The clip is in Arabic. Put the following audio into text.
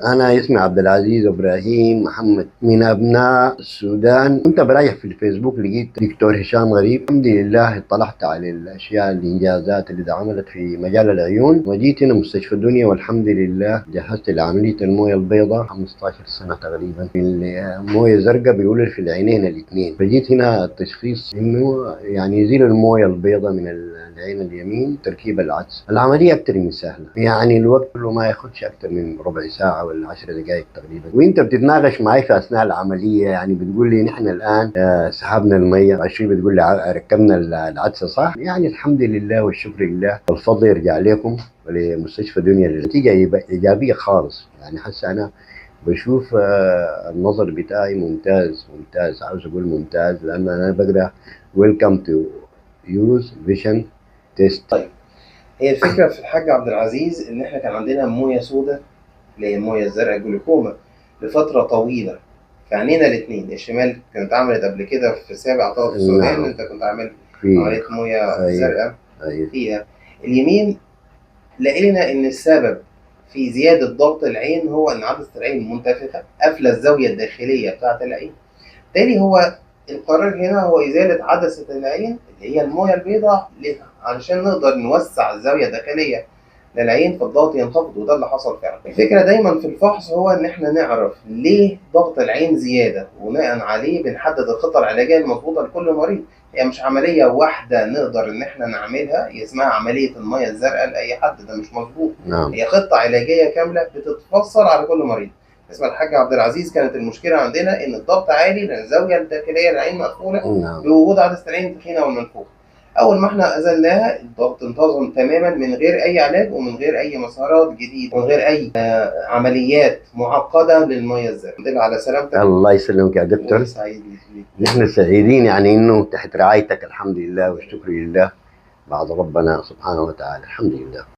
أنا اسمي عبد العزيز إبراهيم محمد من أبناء السودان. كنت براجع في الفيسبوك لقيت دكتور هشام غريب. الحمد لله اطلعت على الأشياء الإنجازات اللي اتعملت في مجال العيون، وجيت هنا مستشفى دنيا والحمد لله جهزت لعملية الموية البيضاء 15 سنة تقريبا. الموية الزرقاء بيقولوا في العينين الاثنين، فجيت هنا التشخيص إنه يعني يزيل الموية البيضاء من العين اليمين تركيب العدسة. العملية أكتر من سهلة، يعني الوقت كله ما ياخدش أكتر من ربع ساعة ولا 10 دقائق تقريبا. وأنت بتتناقش معي في أثناء العملية، يعني بتقول لي نحن الآن سحبنا المية، عشان بتقول لي ركبنا العدسة صح؟ يعني الحمد لله والشكر لله، والفضل يرجع لكم ولمستشفى دنيا. النتيجة إيجابية خالص، يعني حتى أنا بشوف النظر بتاعي ممتاز ممتاز، عاوز أقول ممتاز، لأن أنا بقرأ ويلكم تو يوز فيجن تيست. طيب، هي الفكرة في الحاج عبد العزيز إن إحنا كان عندنا موية سوداء اللي هي الموية الزرقاء جلوكوما لفترة طويلة في عينينا الاتنين. الشمال كانت عملت قبل كده في سابع أعتقد في السودان، نعم، أنت كنت عامل في عملية موية أيوه زرقاء أيوه. فيها. اليمين لقينا إن السبب في زيادة ضغط العين هو إن عدسة العين منتفخة قافلة الزاوية الداخلية بتاعة العين. تاني هو القرار هنا هو إزالة عدسة العين اللي هي الموية البيضاء لها علشان نقدر نوسع الزاوية الداخلية للعين فالضغط ينخفض، وده اللي حصل فعلا. الفكرة دايما في الفحص هو إن إحنا نعرف ليه ضغط العين زيادة، وبناء عليه بنحدد الخطة العلاجية المظبوطة لكل مريض. هي مش عملية واحدة نقدر إن إحنا نعملها، هي اسمها عملية المية الزرقاء لأي حد، ده مش مظبوط. نعم هي خطة علاجية كاملة بتتفصل على كل مريض. بالنسبة للحاج عبد العزيز كانت المشكلة عندنا إن الضغط عالي لأن الزاوية الداخلية للعين مقفولة نعم. بوجود عدسة العين التخينة والمنفوخة. أول ما إحنا أزلناها الضغط انتظم تماما من غير أي علاج ومن غير أي مسارات جديدة ومن غير أي عمليات معقدة للمية الزرقاء. الحمد لله على سلامتك. الله يسلمك يا دكتور. سعيد بيك. نحن سعيدين يعني إنه تحت رعايتك، الحمد لله والشكر لله بعد ربنا سبحانه وتعالى، الحمد لله.